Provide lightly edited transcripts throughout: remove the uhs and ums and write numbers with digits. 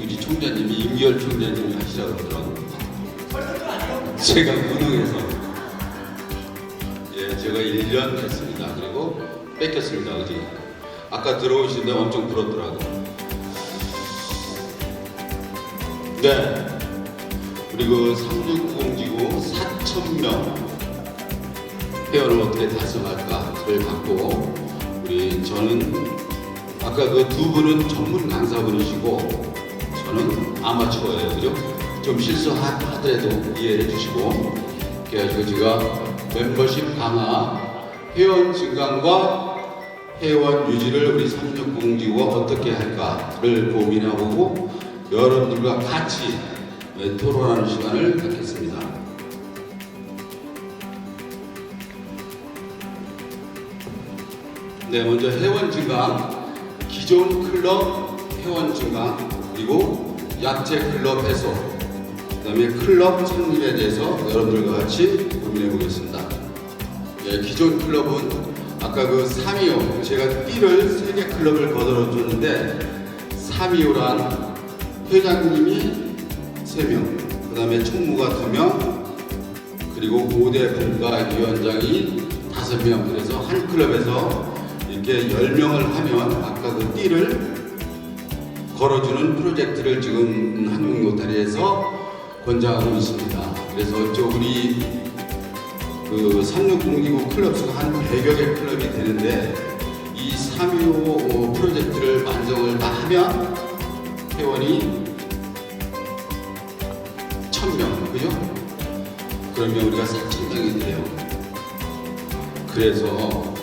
우리 총장님이 임기열 총장님이 하시라고 그러더라고요. 제가 무능해서 제가 1년 했습니다. 그리고 뺏겼습니다. 어디 아까 들어오시는데 엄청 부럽더라고요. 네, 우리 그 3690지구 4,000명 회원을 어떻게 달성할까를 갖고 저는 아까 그 두 분은 전문 강사분이시고 저는 아마추어예요, 그죠? 좀 실수하더라도 이해해 주시고, 그래가지고 제가 멤버십 강화, 회원 증강과 회원 유지를 우리 3690지구가 어떻게 할까를 고민해보고 여러분들과 같이 토론하는 시간을 갖겠습니다. 네, 먼저 회원 증강, 기존 클럽 회원 증강, 그리고 약체 클럽 해소, 그 다음에 클럽 창립에 대해서 여러분들과 같이 고민해 보겠습니다. 네, 기존 클럽은 아까 그 325, 제가 띠를 3개 클럽을 거들어 줬는데 325란 회장님이 3명, 그 다음에 총무가 2명, 그리고 5대 분과위원장이 5명, 그래서 한 클럽에서 이렇게 10명을 하면 아까 그 띠를 걸어주는 프로젝트를 지금 한국로타리에서 권장하고 있습니다. 그래서 저 우리 그 3690지구 클럽 수가 한 100여 개 클럽이 되는데 이 325 프로젝트를 완성을 다 하면 회원이 1000명, 그죠? 그러면 우리가 4000명이 돼요. 그래서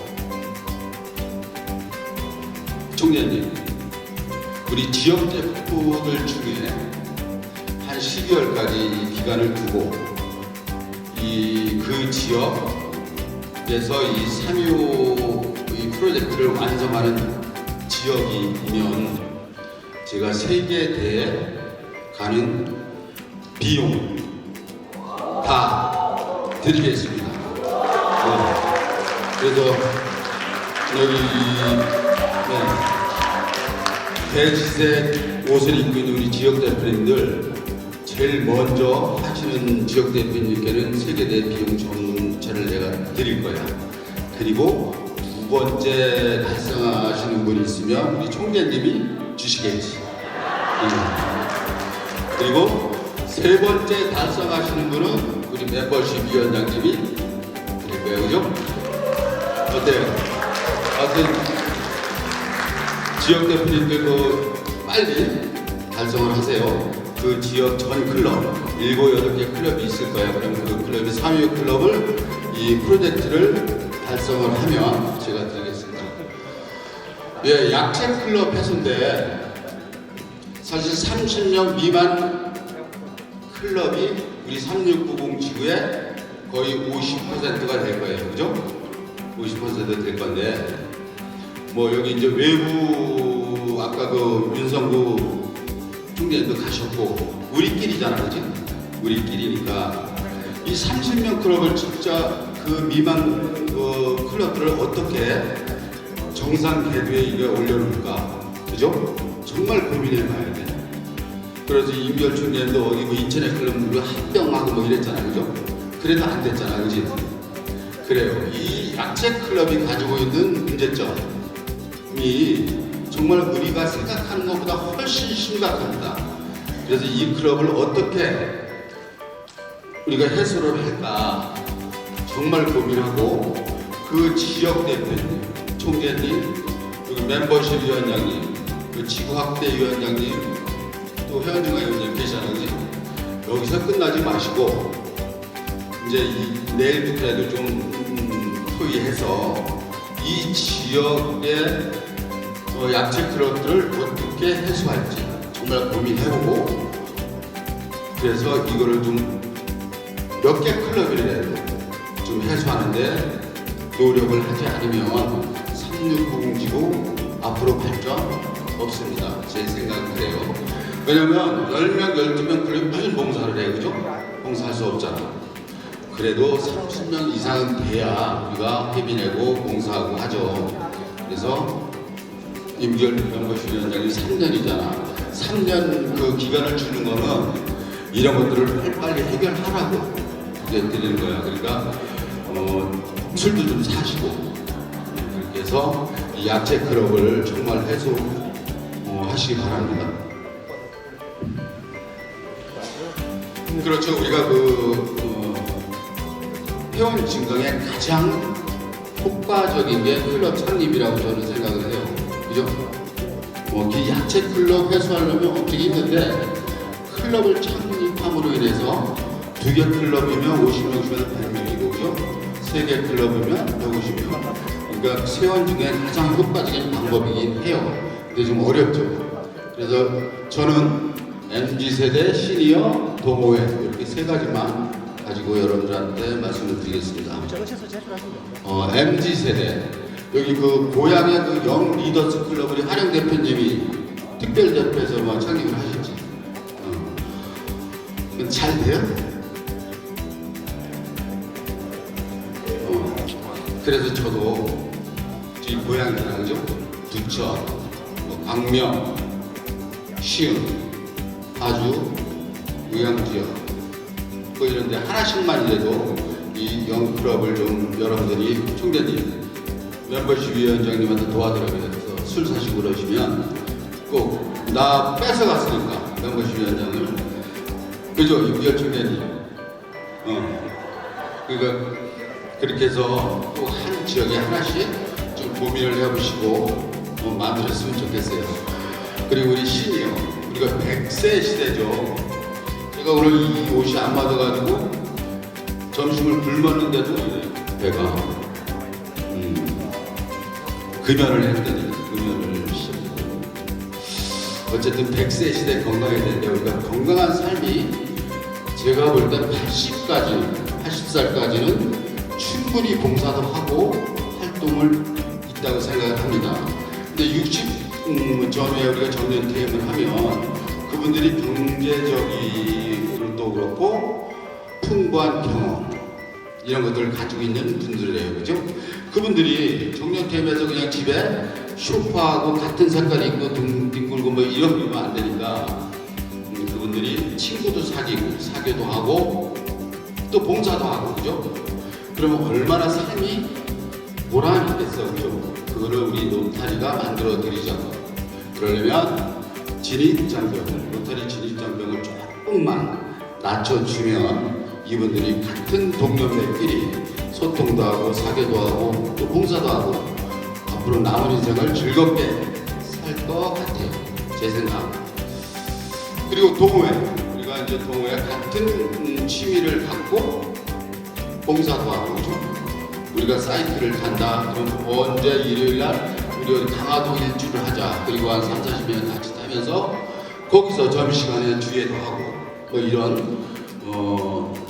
총장님, 우리 지역 대표들 중에 한 12월까지 기간을 두고 그 지역에서 이 325 이 프로젝트를 완성하는 지역이면 제가 세계대에 가는 비용 다 드리겠습니다. 네. 그래서 여기 대지색 옷을 입고 있는 우리 지역 대표님들 제일 먼저 하시는 지역 대표님께는 세계대 비용 전체를 내가 드릴 거야. 그리고 두 번째 달성하시는 분이 있으면 우리 총재님이 주시겠지. 그리고 세 번째 달성하시는 분은 우리 멤버십 위원장님이 드릴 거예요, 그죠? 어때요? 하여튼 지역 대표님들도 빨리 달성을 하세요. 그 지역 전 클럽 7, 8개 클럽이 있을 거예요. 그러면 그 클럽이 325 클럽을 이 프로젝트를 달성을 하면 제가 드리겠습니다. 예, 약체 클럽 해소인데 사실 30명 미만 클럽이 우리 3690 지구의 거의 50%가 될 거예요. 그죠? 50% 될 건데 뭐 여기 이제 외부 아까 그 윤성구 총재님도 가셨고 우리끼리잖아, 그지? 우리끼리니까 이 30명 클럽을 진짜 그 미만 클럽들을 어떻게 정상 궤도에 이게 올려놓을까, 그죠? 정말 고민해봐야 돼. 그래서 임기열 총재님도 어디 뭐 인천의 클럽 합병하고 뭐 이랬잖아, 그죠? 그래도 안 됐잖아, 그지? 그래요. 이 약체 클럽이 가지고 있는 문제점. 이 정말 우리가 생각하는 것보다 훨씬 심각합니다. 그래서 이 클럽을 어떻게 우리가 해소를 할까 정말 고민하고 그 지역 대표님, 총재님, 그리고 멤버십 위원장님, 그 지구학대 위원장님, 또 회원중앙 위원장님 계시잖아요. 여기서 끝나지 마시고 이제 내일부터라도 좀 토의해서 이 지역의 약체 클럽들을 어떻게 해소할지 정말 고민해보고 그래서 이거를 좀 몇 개 클럽이라도 좀 해소하는데 노력을 하지 않으면 3690지구 앞으로 발전 없습니다. 제 생각은 그래요. 왜냐면 10명, 12명 클럽이 무슨 봉사를 해, 그죠? 봉사할 수 없잖아. 그래도 30명 이상은 돼야 우리가 회비 내고 봉사하고 하죠. 그래서 임기열 멤버십 위원장이 3년이잖아. 3년 그 기간을 주는 거는 이런 것들을 빨리 해결하라고 그게 드리는 거야. 그러니까 술도 좀 사시고 그렇게 해서 이 약체 클럽을 정말 해소 하시기 바랍니다. 그렇죠. 우리가 회원 증강에 가장 효과적인 게 클럽 창립이라고 저는 생각을 해요. 그죠? 이 약체 클럽 회수하려면 어떻게 있는데 클럽을 창립함으로 인해서 2개 클럽이면 50명이면 100명이고, 그죠? 3개 클럽이면 150명. 그러니까 회원 중에 가장 효과적인 방법이긴 해요. 근데 좀 어렵죠. 그래서 저는 MZ세대, 시니어, 동호회 이렇게 3가지만 가지고 여러분들한테 말씀을 드리겠습니다. MZ세대 여기 그 고향의 그 영 리더스 클럽 우리 하령 대표님이 특별 대표에서 창립을 하셨지. 잘 돼요? 그래서 저도 제 고향이랑 그죠? 두천, 광명, 시흥, 파주, 의왕지역 이런 데 하나씩만 이래도 이 영클럽을 좀 여러분들이 총대님 멤버십 위원장님한테 도와드려야 돼서 술 사시고 그러시면 꼭 나 뺏어갔으니까 멤버십 위원장을 그죠? 이부열 총대님 그러니까 그렇게 해서 꼭 한 지역에 하나씩 좀 고민을 해보시고 만들었으면 좋겠어요. 그리고 우리 시니어 우리가 100세 시대죠. 제가 오늘 이 옷이 안 맞아가지고 점심을 굶었는데도 배가 금연을 했더니 금연을 시작했고 어쨌든 100세 시대 건강해야 되는데 우리가 건강한 삶이 제가 볼 때 80살까지는 충분히 봉사도 하고 활동을 있다고 생각을 합니다. 근데 60 전에 우리가 정년 퇴임을 하면 그분들이 경제적으로도 그렇고 풍부한 경험 이런 것들을 가지고 있는 분들이에요. 그죠? 그분들이 정년 퇴임해서 그냥 집에 쇼파하고 같은 색깔 입고 뒹굴고 이러면 안 되니까 그분들이 친구도 사귀고 사교도 하고 또 봉사도 하고 그죠? 그러면 얼마나 삶이 보람이 있겠어. 그죠? 그거를 우리 노타리가 만들어 드리자고. 그러려면 진입장벽을, 노타리 진입장벽을 조금만 낮춰주면 이분들이 같은 동료들끼리 소통도 하고 사교도 하고 또 봉사도 하고 앞으로 남은 인생을 즐겁게 살 것 같아요. 제 생각. 그리고 동호회. 우리가 이제 동호회 같은 취미를 갖고 봉사도 하고 그죠? 우리가 사이트를 간다. 그럼 언제 일요일날 우리 어디 강화도 일주를 하자. 그리고 한 3, 40명 같이 타면서 거기서 점심시간에 주회도 하고 이런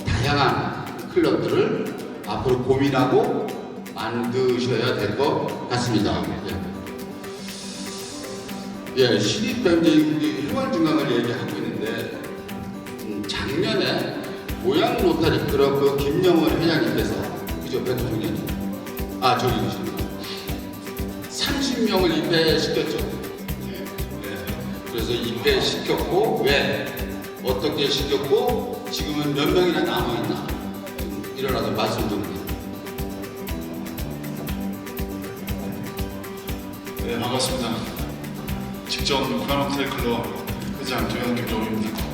다양한 클럽들을 앞으로 고민하고 만드셔야 될 것 같습니다. 예, 신입병제 회원증강을 얘기하고 있는데 작년에 고양 로타리 클럽 그 김영원 회장님께서 그죠? 백수총장님 저기 계십니다. 30명을 입회시켰죠. 네. 그래서 입회시켰고 왜? 어떻게 시켰고 지금은 몇 명이나 남아있나? 일어나서 말씀 좀 해주세요. 네, 반갑습니다. 직전 고양 로타리 클럽 회장 김정호입니다.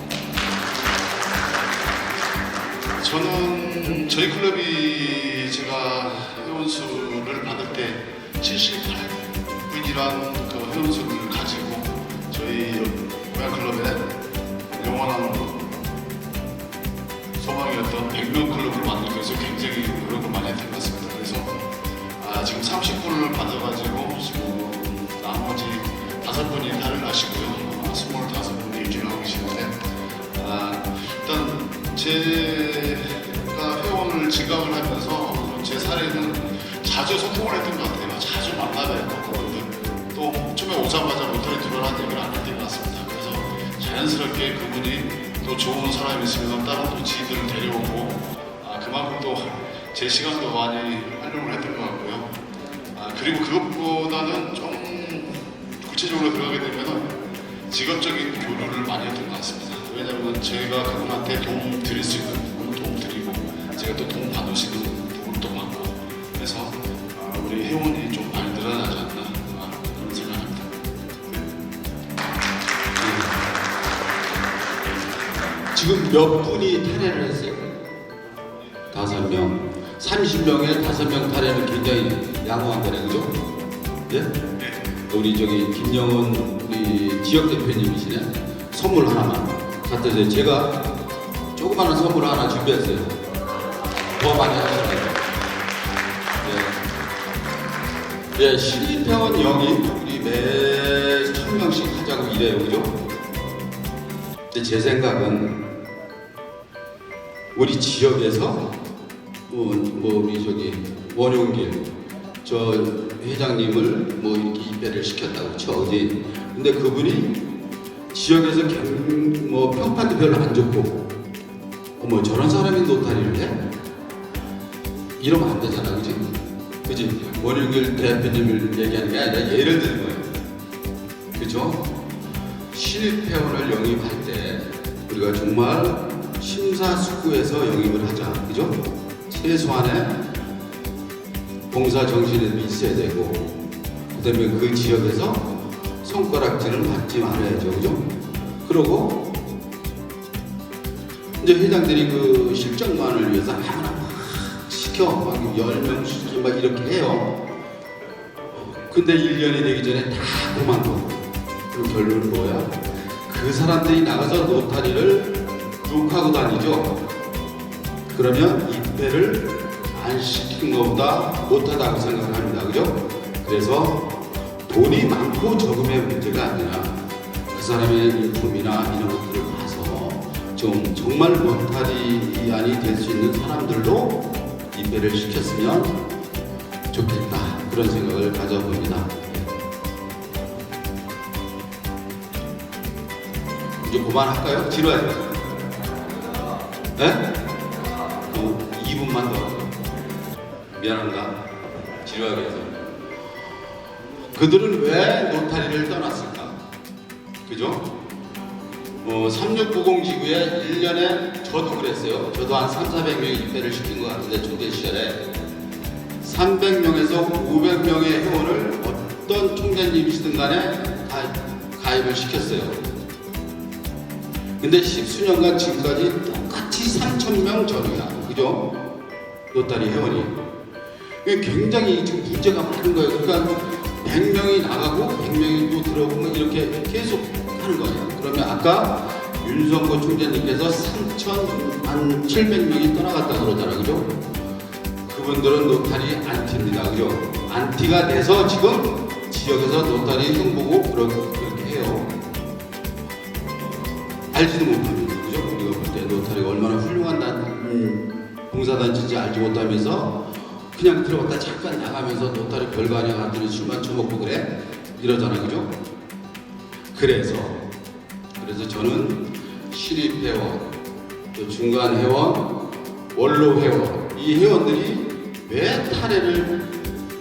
저는 저희 클럽이 제가 회원수를 받을 때 78분이란 그 회원수를 가지고 저희 고양 클럽에 영원한 소망이었던 100명 클럽을 만들기 위해서 굉장히 노력을 많이 했던 것 같습니다. 그래서 지금 30분을 받아가지고 지금 나머지 5분이 탈을 하시고요. 25분이 일주일 하고 계시는데 일단 제가 회원을 증강을 하면서 제 사례는 자주 소통을 했던 것 같아요. 자주 만나뵙고 또 처음에 오자마자 로터리 들어라는 얘기를 안 했던 것 같습니다. 그래서 자연스럽게 그분이 또 좋은 사람이 있으면 다른 또 지인들을 데려오고 그만큼 또 제 시간도 많이 활용을 했던 것 같고요. 그리고 그것보다는 좀 구체적으로 들어가게 되면 직업적인 교류를 많이 했던 것 같습니다. 왜냐하면 저희가 그분한테 도움 드릴 수 있는 부분은 도움 드리고 제가 또 도움 받을 수 있는 부분도 많고 그래서 우리 회원이 좀 많이 늘어나지 않나 그런 생각합니다. 지금 몇 분이 탈회를 했어요? 5명. 30명에 5명 탈회는 굉장히 양호한 거네, 그죠? 예? 네. 우리 저기 김영은 우리 지역 대표님이시네. 선물 하나만 갖다 주세요. 제가 조그마한 선물 하나 준비했어요. 더 많이 하셨어요. 예. 예, 신입회원 영입 우리 매 1000명씩 하자고 이래요, 그죠? 근데 제 생각은 우리 지역에서 우리 저기 원용길 저 회장님을 뭐 이렇게 입대를 시켰다고 쳐 어디. 근데 그분이 지역에서 뭐 평판도 별로 안 좋고 어머 저런 사람이 노타리를 해? 이러면 안 되잖아, 그지? 그지? 원용길 대표님을 얘기하는 게 아니라 예를 드는 거예요. 그죠? 신입회원을 영입할 때 우리가 정말 심사숙고해서 영입을 하자, 그죠? 최소한의 봉사 정신이 있어야 되고, 그다음에 그 지역에서 손가락질을 받지 말아야죠, 그죠? 그러고 이제 회장들이 그 실적만을 위해서 아무나 막 시켜, 막 10명 시키고 막 이렇게 해요. 근데 1년이 되기 전에 다 그만둬. 그 결론은 뭐야? 그 사람들이 나가서 노타리를 욕하고 다니죠. 그러면 입회를 안 시킨 것보다 못하다고 생각을 합니다. 그죠? 그래서 돈이 많고 적음의 문제가 아니라 그 사람의 인품이나 이런 것들을 봐서 좀 정말 노타리안이 될 수 있는 사람들로 입회를 시켰으면 좋겠다. 그런 생각을 가져봅니다. 이제 그만할까요? 지루해요. 네? 2분만 더. 미안합니다. 지루하게 해서. 그들은 왜 노타리를 떠났을까? 그죠? 3690 지구에 1년에 저도 그랬어요. 저도 한 300~400명의 입회를 시킨 것 같은데 초대 시절에 300명에서 500명의 회원을 어떤 총장님이시든 간에 다 가입을 시켰어요. 근데 10수년간 지금까지 똑같이 3,000명 전이야. 그죠? 노타리 회원이. 이게 굉장히 지금 문제가 많은 거예요. 그러니까 100명이 나가고 100명이 또 들어오고 뭐 이렇게 계속 하는 거예요. 그러면 아까 윤성호 총장님께서 3,700명이 떠나갔다 그러잖아요. 그죠? 그분들은 노타리 안티입니다. 그죠? 안티가 돼서 지금 지역에서 노타리 흉보고 그렇게 해요. 알지도 못합니다. 그죠? 우리가 볼 때 노타리가 얼마나 훌륭한 봉사단체인지 알지 못하면서 그냥 들어갔다 잠깐 나가면서 노타리 별거 아니야 갔더니 술만 처먹고 그래? 이러잖아. 그죠? 그래서 저는 신입회원, 또 중간회원, 원로회원 이 회원들이 왜 탈회를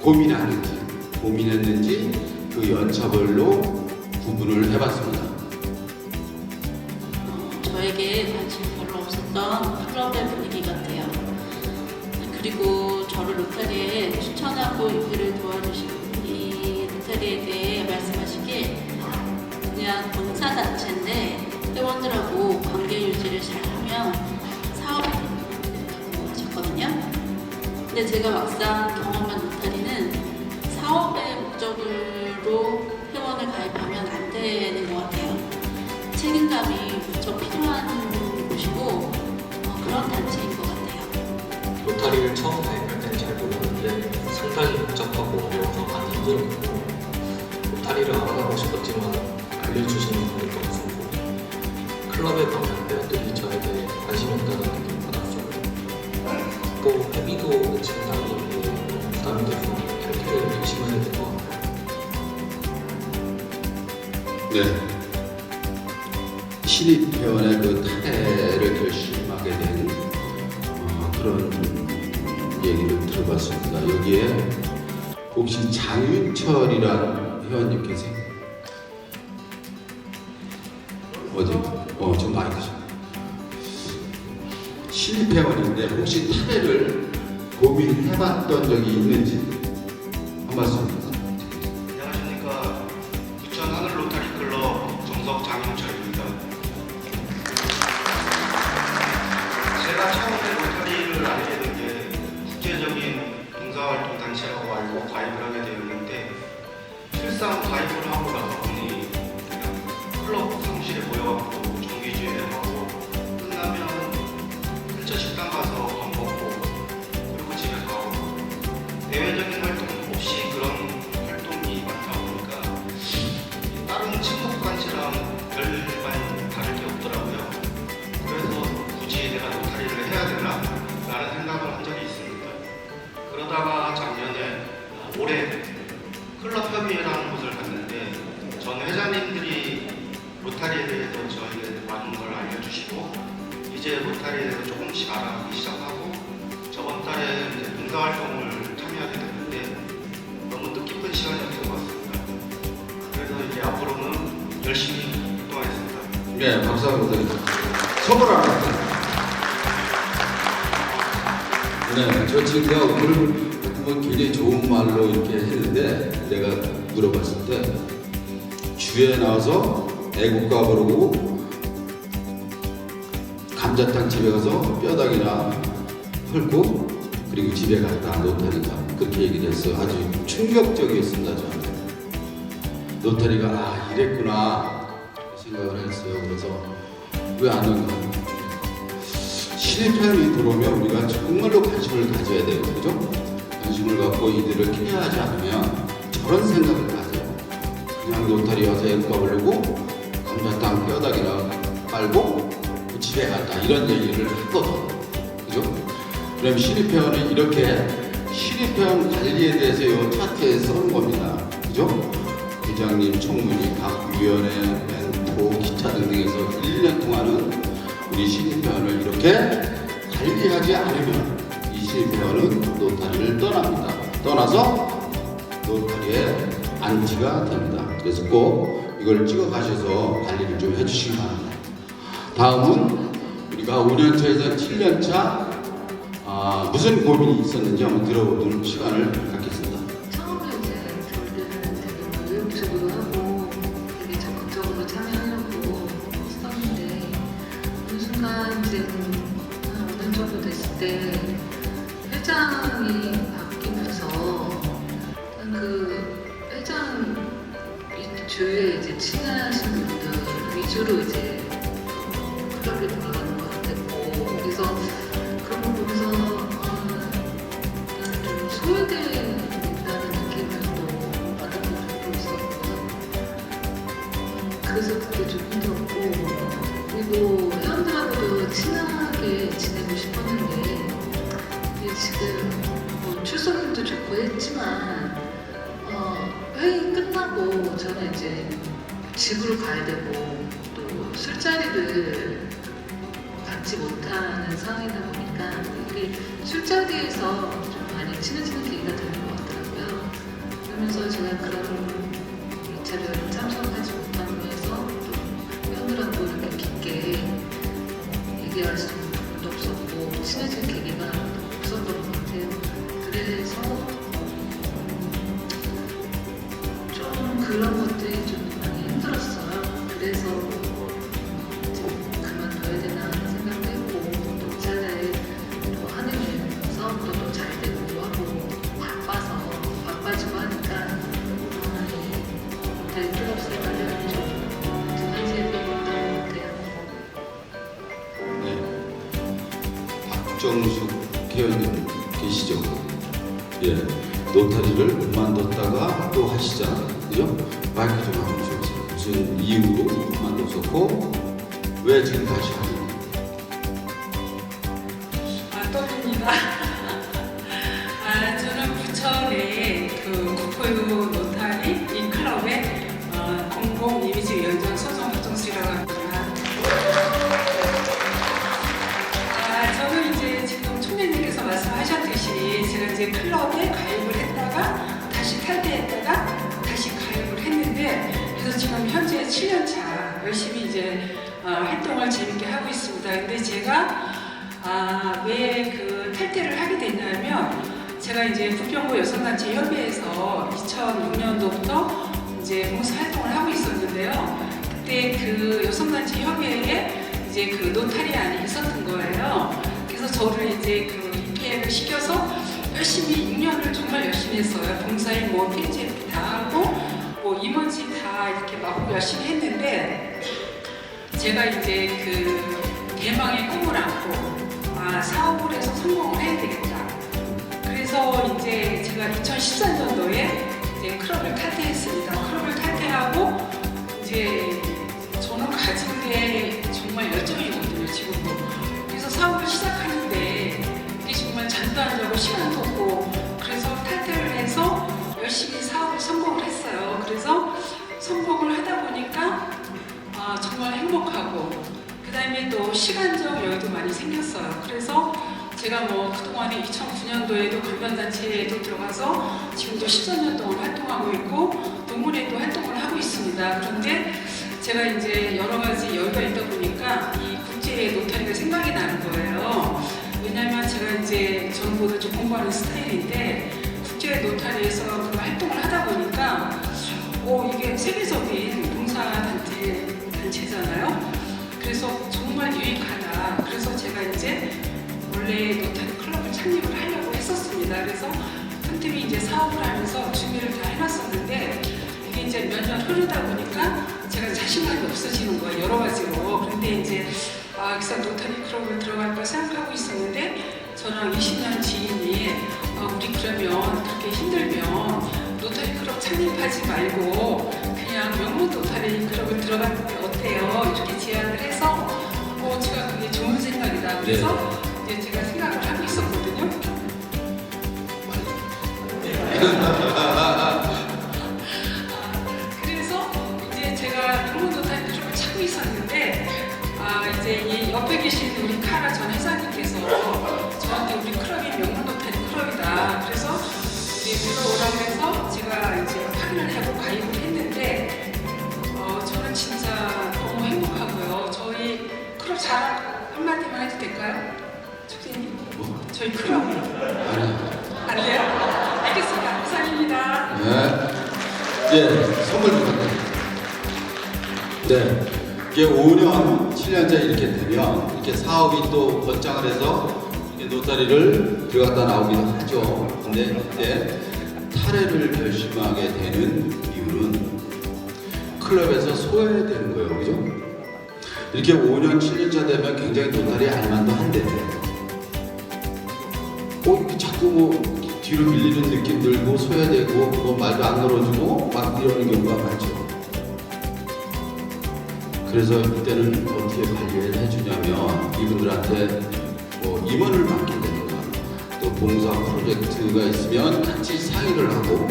고민했는지 그 연차별로 구분을 해봤습니다. 저에게 관심이 별로 없었던 클럽의 분위기 같아요. 그리고 저를 로타리에 추천하고 입회를 도와주신 이 로타리에 대해 말씀하시길 그냥 봉사단체인데 회원들하고 관계 유지를 잘하면 사업이 된다고 하셨거든요. 근데 제가 막상 경험한 로타리는 사업의 목적으로 회원을 가입하면 안 되는 것 같아요. 책임감이 무척 필요한 곳이고 그런 단체인 것 같아요. 로타리를 처음 가입할 때는 잘 몰랐는데 상당히 복잡하고 어려워서 많이 힘들었고 로타리를 알아가고 싶었지만 알려주시는 분이 없었고 클럽에 가면 회원들이 저에 대해 관심이 없다는 느낌을 받았어요. 또 회비도 매칭당이 부담이 돼서 탈퇴를 결심하게 된 것 같아요. 네. 신입회원의 그 탈회를 결심하게 된 그런 얘기를 들어봤습니다. 여기에 혹시 장윤철이란 회원님 계세요? 어디? 좀 많이 드셔. 신입 회원인데 혹시 탈애를 고민해봤던 적이 있는지 한 말씀. 안녕하십니까. 부천 하늘 로타리 클럽 정석 장윤철입니다. 제가 처음에 로타리를 알게 된 게 국제적인 봉사활동 단체라고 알고 가입을 하게 되었는데, 실상 가입을 하고 나서 보니 그냥 클럽 사무실에 모여갖고 정기주행하고 끝나면 근처 식당 가서 밥 먹고 그리고 집에 가고 대외적인 활동 없이 그런 활동이 많다 보니까 다른 친목 단체랑 별반 다를 게 없더라고요. 그래서 굳이 내가 로타리를 해야 되나? 라는 생각을 한 적이 있습니다. 그러다가 작년에 올해 클럽협의회라는 곳을 갔는데 전 회장님들이 로타리에 대해서 저에게 많은 걸 알려주시고 이제 로타리에 대해서 조금씩 알아가기 시작하고 저번 달에 이제 봉사활동을 참여하게 됐는데 너무 뜻깊은 시간이었던 것 같습니다. 그래서 이제 앞으로는 열심히 활동하겠습니다. 네, 박수 한번 부탁드립니다. 선물 하나. 네, 저 친구가 오늘 굉장히 좋은 말로 이렇게 했는데 내가 물어봤을 때 주에 나와서 애국가 부르고 감자탕 집에 가서 뼈다귀나 헐고 그리고 집에 갔다 노타리가 그렇게 얘기를 했어요. 아주 충격적이었습니다. 저한테. 노타리가 이랬구나 생각을 했어요. 그래서 왜 안 온가? 신입회원이 들어오면 우리가 정말로 관심을 가져야 돼요. 그죠? 관심을 갖고 이들을 케어하지 않으면 저런 생각을 가져요. 그냥 노타리 와서 애국가 부르고 감자탕 뼈다귀나 빨고 집에 갔다 이런 얘기를 했거든. 그죠? 그럼 신입회원은 이렇게 신입회원 관리에 대해서 이 차트에 써놓은 겁니다. 그죠? 회장님, 총무님, 각 위원회, 멘토, 기타 등등에서 1년 동안은 우리 신입회원을 이렇게 관리하지 않으면 이 신입회원은 노타리를 떠납니다. 떠나서 노타리의 안티가 됩니다. 그래서 꼭 이걸 찍어 가셔서 관리를 좀 해주시기 바랍니다. 다음은 우리가 5년차에서 7년차 무슨 고민이 있었는지 한번 들어보는 시간을 갖겠습니다. 처음에 이제 들을 때는 되게 의욕적으로 하고 되게 적극적으로 참여하려고 했었는데 어느 순간 이제 한 5년 정도 됐을 때 회장이 바뀌면서 그 회장 주위에 이제 친하신 분들 위주로 이제 클럽이 돌아가는 것 같았고 그래서 그런 거 보면서 나는 좀 소외된다는 느낌을 또 받았던 적도 있었고 그래서 그게 좀 힘들었고 그리고 회원들하고도 친하게 지내고 싶었는데 이게 지금 뭐 출석률도 좋고 했지만 회의 끝나고 저는 이제 집으로 가야 되고 또 술자리를 갖지 못하는 상황이다 보니까 이게 술자리에서 좀 많이 친해지는 계기가 되는 것 같더라고요. 그러면서 제가 그런 자리에 참석하지 못함으로 해서 또 회원들하고 이렇게 깊게 얘기할 수 있는 부분도 없었고 친해질 계기가 없었던 것 같아요. 그래서 좀 그런 것들이 좀 많이 힘들었어요. 그래서 그만둬야 되나 생각도 했고 또 자리에 또 하는 일에서 또 잘 되고 하고 바빠지고 하니까 이 클럽 생활을 좀 한시했던 것 같아요. 네, 박정숙 회원님 계시죠? 예, 노타리를 그만뒀다가 또 하시잖아요. 그죠? 마이크 좀 한번 주세요. 무슨 이유로 그만뒀었고 왜 지금 다시 하는 떨립니다. 저는 부천의 그 국포유 노타리 이 클럽의 공공 이미지 연장 소송 박정수라고 합니다. 저는 이제 지금 총장님께서 말씀하셨듯이 제가 이제 클럽에 가입을 했다가 다시 탈퇴했다가 다시 가입을 했는데 그래서 지금 현재 7년차 열심히 이제 활동을 재밌게 하고 있습니다. 근데 제가 왜 그 탈퇴를 하게 됐냐면 제가 이제 부평구 여성단체 협의회에서 2006년도부터 이제 봉사활동을 하고 있었는데요. 그때 그 여성단체 협의회에 이제 그 노타리안이 있었던 거예요. 그래서 저를 이제 그 입회를 시켜서 열심히 6년을 정말 열심히 했어요. 봉사인 뭐 PGF 다 하고 뭐 임원진 다 이렇게 막 열심히 했는데 제가 이제 그 대망의 꿈을 안고 사업을 해서 성공을 해야 되겠다. 그래서 이제 제가 2014년도에 이제 클럽을 탈퇴했습니다. 클럽을 탈퇴하고 이제 저는 가진 게 정말 열정이거든요, 지금도. 그래서 사업을 시작하는데 이게 정말 잠도 안 자고 시간도 없고 그래서 탈퇴를 해서 열심히 사업을 성공을 했어요. 그래서 성공을 하다 보니까 정말 행복하고 그 다음에 또 시간적 여유도 많이 생겼어요. 그래서 제가 뭐 그동안에 2009년도에도 관련단체에도 들어가서 지금도 14년 동안 활동하고 있고 노무에도 활동을 하고 있습니다. 그런데 제가 이제 여러 가지 여유가 있다 보니까 이 국제 노타리가 생각이 나는 거예요. 왜냐하면 제가 이제 전보다 좀 공부하는 스타일인데 국제 노타리에서 그 활동을 하다 보니까 이게 세계적인 봉사단체잖아요. 그래서 정말 유익하다. 그래서 제가 이제 원래 노타리 클럽을 창립을 하려고 했었습니다. 그래서 틈틈이 이제 사업을 하면서 준비를 다 해놨었는데 이게 이제 몇 년 흐르다 보니까 제가 자신감이 없어지는 거예요. 여러 가지로. 그런데 이제 그래서 노타리 클럽을 들어갈까 생각하고 있었는데 저랑 20년 지인이 우리 그러면 그렇게 힘들면 노타리 클럽 창립하지 말고 그냥 명문 노타리 클럽을 들어가는 게 어때요? 이렇게 제안을 해서 제가 그게 좋은 생각이다. 그래서 이제 제가 생각을 하고 있었거든요. 그래서 이제 제가 명문 노타리 클럽을 찾고 있었는데 이제 이 옆에 계신 우리 카라 전 회장님께서 저한테 우리 클럽이 명문 노타리 클럽이다. 그래서 들어오라고 해서 제가 이제 확인을 하고 가입을 했는데 저는 진짜 너무 행복하고요. 저희 클럽 잘 한마디만 해도 될까요? 축제님? 저희 클럽 안 돼요? 알겠습니다. 감사합니다. 네, 선물 부탁드립니다. 네, 이게 5년, 7년째 이렇게 되면 이렇게 사업이 또 번창을 해서 노타리를 들어갔다 나오기도 하죠. 근데 이때 탈회를 결심하게 되는 이유는 클럽에서 소외되는 거예요. 그죠? 이렇게 5년, 7년차 되면 굉장히 노타리에 알만도 한데 자꾸 뭐 뒤로 밀리는 느낌 들고 소외되고 뭐 말도 안 걸어주고 막 이러는 경우가 많죠. 그래서 이때는 어떻게 관리를 해주냐면 이분들한테 임원을 맡긴다든가 또 봉사 프로젝트가 있으면 같이 상의를 하고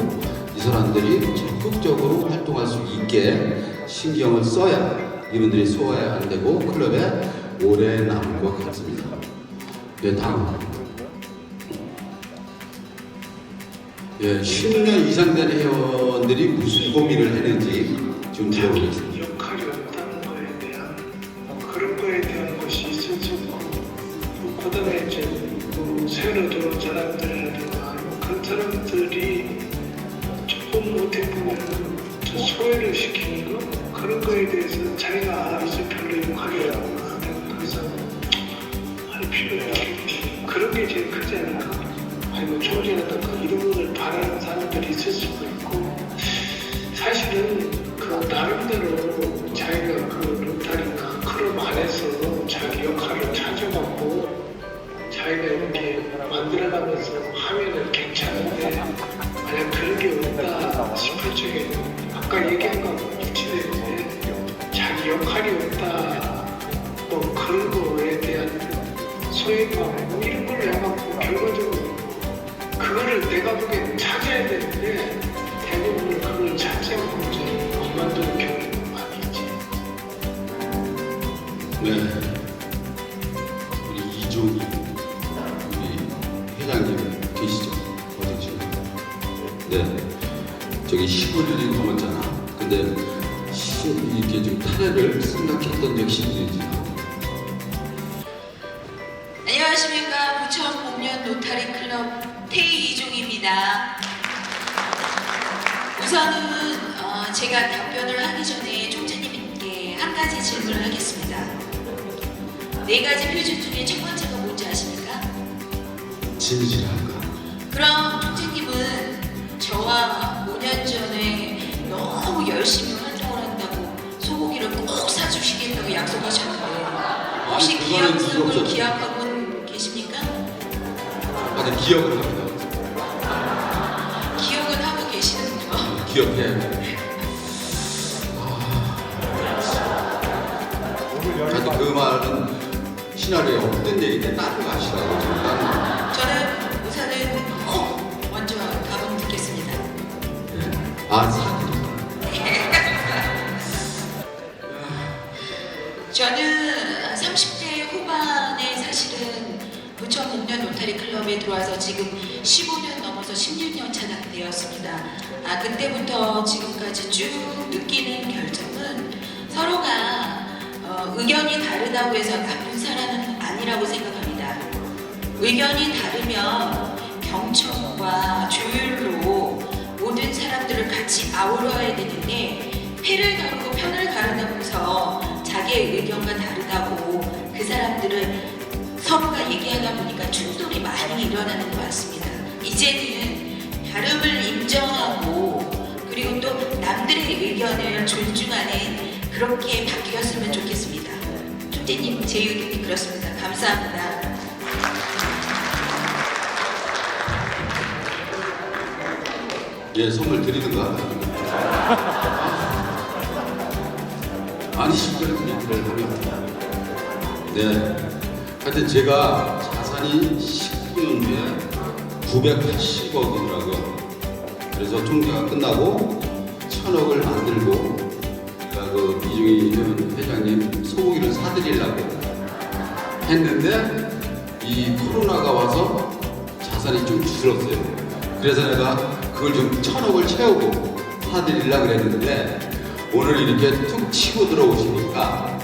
이 사람들이 적극적으로 활동할 수 있게 신경을 써야 이분들이 소외 안 되고 클럽에 오래 남을 것 같습니다. 네, 다음. 10년 이상 된 회원들이 무슨 고민을 했는지 좀 들어보겠습니다. 역할이 없다는 거에 대한 그런 거에 대한 것이 있었고 그다음에 이제 새로 들어온 사람들이라든가 그런 사람들이 조금 어떻게 보면 소외를 시키는 거 그런 거에 대해서 자기가 이제 별로 역할이 없구나 그래서 할 필요가 없겠지 그런 게 제일 크지 않을까 아니면 총재라든가 이런 것을 바라는 사람들이 있을 수도 있고 사실은 그 나름대로 자기가 그 로타리나 클럽 안에서 자기 역할을 찾아갖고 자기가 이렇게 만들어가면서 하면은 괜찮은데 만약 그런 게 없다 싶을 적에 아까 얘기한 거 붙이는데 자기 역할이 없다 뭐 그런 거에 대한 소외감 뭐 이런 걸 해갖고 결과적으로 그거를 내가 보기에는 찾아야 되는데 대부분 그걸 찾아갖고 이제 그만두는 경우가 많이 있지. 네, 우리 이종희 우리 회장님 계시죠? 어디 계시나요? 네, 저기 15년이 넘었잖아. 근데 이렇게 좀 탈애를 생각했던 적이 있는지요? 안녕하십니까. 부천 복면 노타리 클럽 태희 이종입니다. 우선은 제가 답변을 하기 전에 총재님께 한 가지 질문을 하겠습니다. 4가지 표준 중에 첫 번째가 뭔지 아십니까? 진실한가? 그럼 총재님은 저와 5년 전에 너무 열심히 활동을 한다고 소고기를 꼭 사주시겠다고 약속하셨는데 혹시 아니, 그 그거는 약속을 없어요. 기억하고 계십니까? 아니, 기억을 합니다. 기억은 하고 계시는군요. 기억해. 하여튼 그 말은 시나리오에 없던 얘기인데 다른 거 하시라고. 저는 우선은 먼저 답은 듣겠습니다. 아, 사기. 저는 30대 후반에 사실은 부천 복면 노타리 클럽에 들어와서 지금 15년 넘어서 16년 차가 되었습니다. 그때부터 지금까지 쭉 느끼는 결정은 서로가 의견이 다르다고 해서 나쁜 사람은 아니라고 생각합니다. 의견이 다르면 경청과 조율로 모든 사람들을 같이 아우러야 되는데 패를 가르고 편을 가르면서 자기의 의견과 다르다고 그 사람들을 서로가 얘기하다 보니까 충돌이 많이 일어나는 것 같습니다. 이제는 다름을 인정하고 그리고 또 남들의 의견을 존중하는 그렇게 바뀌었으면 좋겠습니다. 총재님, 제 의견이 그렇습니다. 감사합니다. 예, 선물 드리든가. 아니, 실제로 그냥 하면. 네. 하여튼 제가 자산이 19년도에 980억이더라고요. 그래서 총재가 끝나고 1000억을 만들고, 그러니까 그 이중희 회장님 소고기를 사드리려고 했는데, 이 코로나가 와서 자산이 좀 줄었어요. 그래서 내가 그걸 좀 1000억을 채우고 사드리려고 그랬는데, 오늘 이렇게 툭 치고 들어오시니까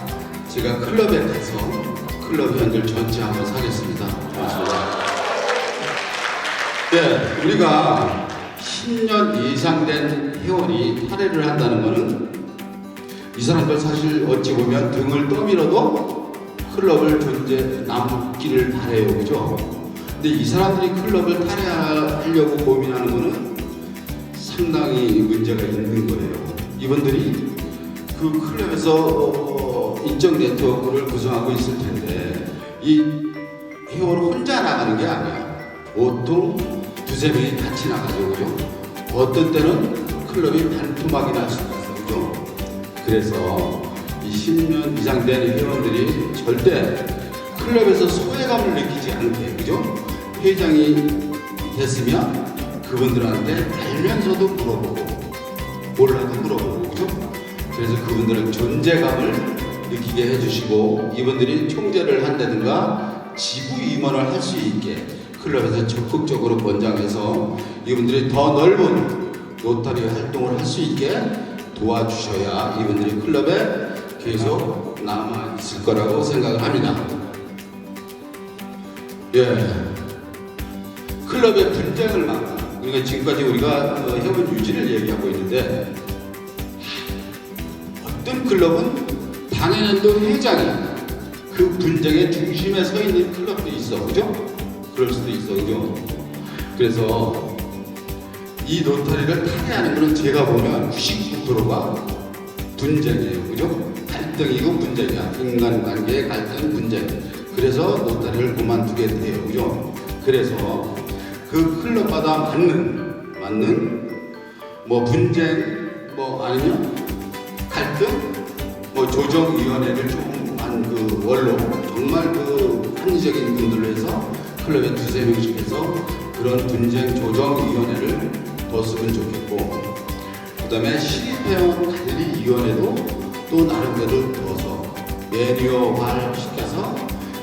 제가 클럽에 가서 클럽 회원들 전체 한번 사겠습니다. 고맙습니다. 네, 우리가 10년 이상 된 회원이 탈애를 한다는 것은 이 사람들 사실 어찌 보면 등을 떠밀어도 클럽을 남기를 바래요, 그죠? 근데 이 사람들이 클럽을 탈애하려고 고민하는 것은 상당히 문제가 있는 거예요. 이분들이 그 클럽에서 인적 네트워크를 구성하고 있을 텐데 이 회원 혼자 나가는 게 아니야. 보통 두세 명이 같이 나가죠, 그죠? 어떤 때는 클럽이 반토막이 날 수가 있어, 그죠? 그래서 이 10년 이상 된 회원들이 절대 클럽에서 소외감을 느끼지 않게, 그죠? 회장이 됐으면 그분들한테 알면서도 물어보고 몰라도 물어보고, 그죠? 그래서 그분들은 존재감을 느끼게 해주시고 이분들이 총재를 한다든가 지부 임원을 할 수 있게 클럽에서 적극적으로 권장해서 이분들이 더 넓은 노타리 활동을 할 수 있게 도와주셔야 이분들이 클럽에 계속 남아 있을 거라고 생각을 합니다. 예, 클럽의 분쟁을 막는, 그러니까 지금까지 우리가 회원 유지를 얘기하고 있는데 어떤 클럽은 당연히도 회장이 그 분쟁의 중심에 서 있는 클럽도 있어, 그죠? 그럴 수도 있어, 그죠? 그래서 이 노타리를 탈애하는 것은 제가 보면 99%가 분쟁이에요, 그죠? 갈등이고 분쟁이야. 인간관계의 갈등, 분쟁. 그래서 노타리를 그만두게 돼요, 그죠? 그래서 그 클럽마다 맞는 뭐 분쟁, 뭐 아니면 갈등, 뭐 조정위원회를 조금만 그 원로 정말 그 합리적인 분들로 해서 클럽에 두세 명씩 해서 그런 분쟁 조정위원회를 뒀으면 좋겠고, 그 다음에 시립회원 관리위원회도 또 나름대로 둬서 매뉴얼화 시켜서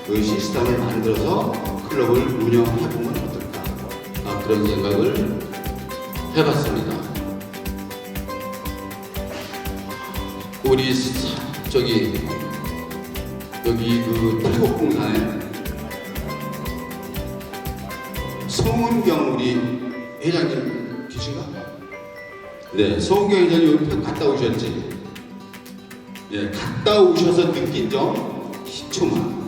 그 시스템을 만들어서 클럽을 운영해보면 어떨까, 그런 생각을 해봤습니다. 우리 여기 그 태국공사에 성은경 우리 회장님 계신가? 네, 성은경 회장님 여기 태국 갔다 오셨지? 네, 갔다 오셔서 느낀 점 10초만.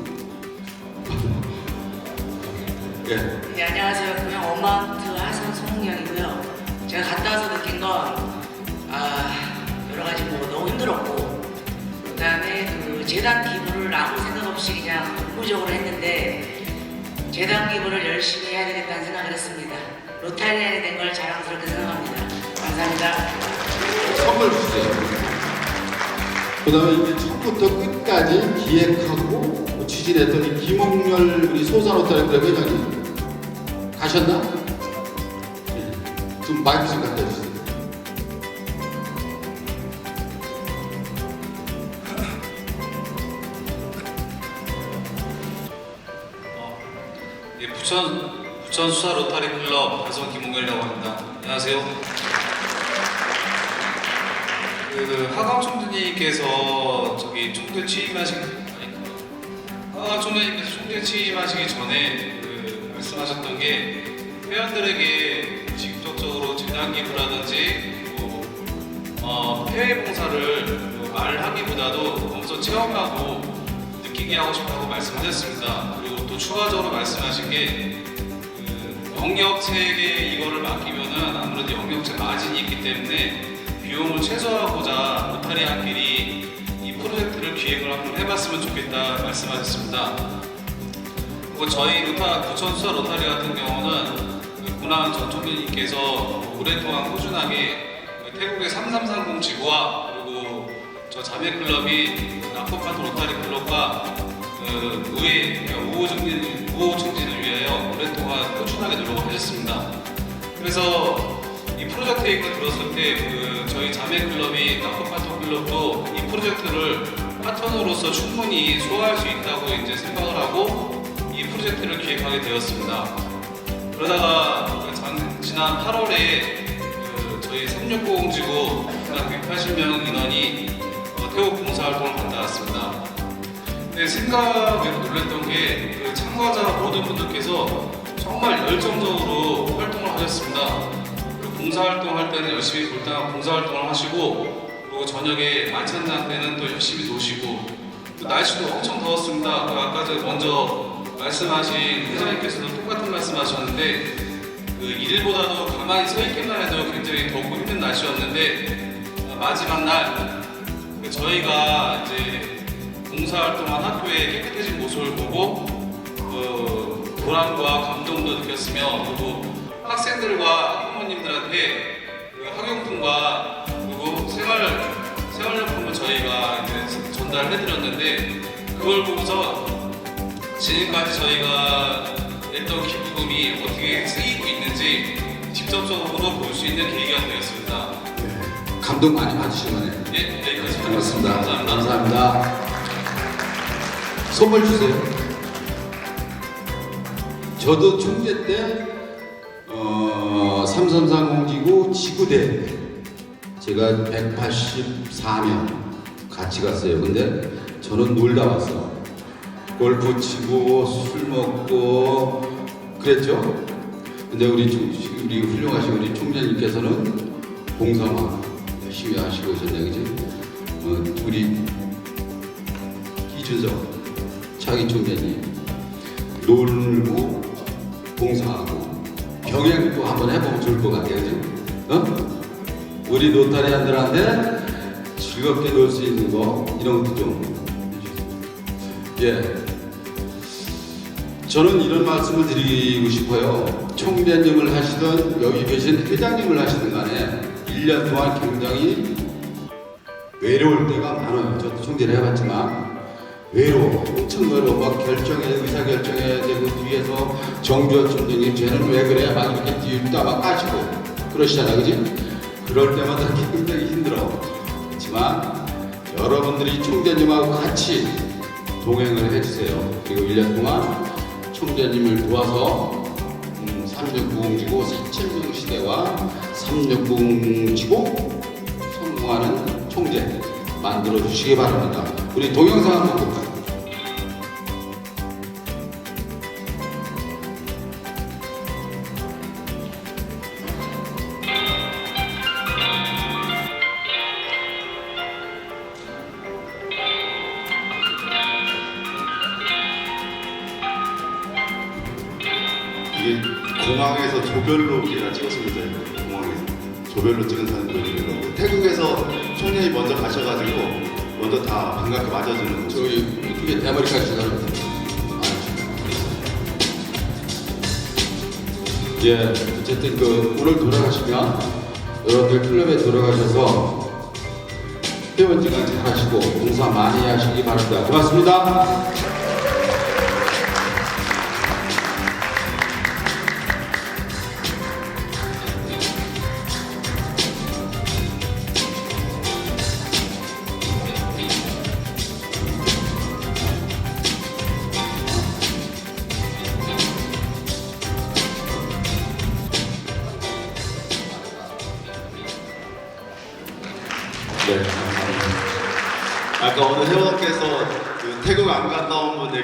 예. 네, 안녕하세요. 그냥 어마운트 하선 송은경이고요. 제가 갔다 와서 느낀 건 여러 가지 뭐 너무 힘들었고, 그다음에 그 재단 기부를 아무 생각 없이 그냥 의무적으로 했는데 재단 기부를 열심히 해야 되겠다는 생각을 했습니다. 로타리안이 된 걸 자랑스럽게 생각합니다. 감사합니다. 선물 주세요. 그 다음에 이제 처음부터 끝까지 기획하고 추진했던 이 김홍렬 우리 소산호텔 클럽 회장님 가셨나? 네. 좀 마이크 좀 갖다 주세요. 예, 부천 수사 로타리 클럽 배성 김홍렬이라고 합니다. 안녕하세요. 하강 총재님께서 저기 총재 취임하신 하강 총재님께서 총재 취임하시기 전에 말씀하셨던 게 회원들에게 직접적으로 재단 기부라든지 해외 봉사를 말하기보다도 먼저 체험하고 느끼게 하고 싶다고 말씀하셨습니다. 그리고 또 추가적으로 말씀하신 게 영역체에게 이거를 맡기면은 아무래도 영역체 마진이 있기 때문에 비용을 최소화하고자 로타리안끼리 이 프로젝트를 기획을 한번 해봤으면 좋겠다 말씀하셨습니다. 그리고 저희 부천 수사 로타리 같은 경우는 고난 전 총리님께서 오랫동안 꾸준하게 태국의 3330 지구와 그리고 저 자매 클럽인 나코파트 로타리 클럽과 의회 우호 증진을 위하여 오랫동안 꾸준하게 노력을 하셨습니다. 그래서 이 프로젝트 얘기를 들었을 때 저희 자매 클럽이 나코파트 클럽도 이 프로젝트를 파트너로서 충분히 소화할 수 있다고 이제 생각을 하고 이 프로젝트를 기획하게 되었습니다. 그러다가 지난 8월에 저희 360 지구 약 180명 인원이 태국 봉사활동을 갔다 왔습니다. 근데 생각외로 놀랐던 게 참가자 모든 분들께서 정말 열정적으로 활동을 하셨습니다. 그리고 봉사활동 할 때는 열심히 봉사활동을 하시고, 그리고 저녁에 만찬장 때는 또 열심히 도시고, 또 날씨도 엄청 더웠습니다. 아까 먼저 말씀하신 회장님께서도 똑같은 말씀하셨는데 일보다도 가만히 서 있기만 해도 굉장히 덥고 힘든 날씨였는데 마지막 날 저희가 이제 봉사활동한 학교의 깨끗해진 모습을 보고 보람과 감동도 느꼈으며, 그리고 학생들과 학부모님들한테 학용품과 그리고 생활용품을 저희가 이제 전달해드렸는데, 그걸 보고서 지금까지 저희가 냈던 기부금이 어떻게 쓰이고 있는지 직접적으로 볼 수 있는 계기가 되었습니다. 감동 많이 받으신 거네요. 예, 여기까지 고맙습니다. 감사합니다. 감사합니다. 선물 주세요. 저도 총재 때 3330 지구 지구대 제가 184명 같이 갔어요. 근데 저는 놀다 왔어. 골프 치고 술 먹고 그랬죠. 근데 우리 훌륭하신 우리 총재님께서는 봉사만 열심히 하시고 오셨네, 그지? 우리 이준석 차기 총재님 놀고 봉사하고 병행도 한번 해보면 좋을 것 같아요, 그지? 우리 로타리안들한테 즐겁게 놀 수 있는 거 이런 것도 좀 해주세요. 예. 저는 이런 말씀을 드리고 싶어요. 총재님을 하시던 여기 계신 회장님을 하시든 간에 1년 동안 굉장히 외로울 때가 많아요. 저도 총재를 해봤지만 외로워, 엄청 외로워. 막 의사결정해야 되고 뒤에서 정주환 총재님 쟤는 왜 그래? 막 이렇게 뒤에다 막 까시고 그러시잖아요, 그지? 그럴 때마다 굉장히 힘들어. 그렇지만 여러분들이 총재님하고 같이 동행을 해주세요. 그리고 1년 동안 총재님을 도와서 3690 지구 4,000명 시대와 3690 지구 성공하는 총재 만들어 주시기 바랍니다. 우리 동영상 한번 볼까요? 이게 공항에서 조별로 우리가 찍었습니다. 이거. 공항에서 조별로 찍은 사진 보여드리는 거고 태국에서 총리님이 먼저 가셔가지고 먼저 다 반갑게 맞아주는 거죠. 저기 이쪽에 대머리까지 지나갑니다. 예, 어쨌든 그 오늘 돌아가시면 여러분들 클럽에 돌아가셔서 회원직을 잘 하시고 봉사 많이 하시기 바랍니다. 고맙습니다. 네, 감사합니다. 아까 오늘 회원께서 그 태국 안 갔다 온 분들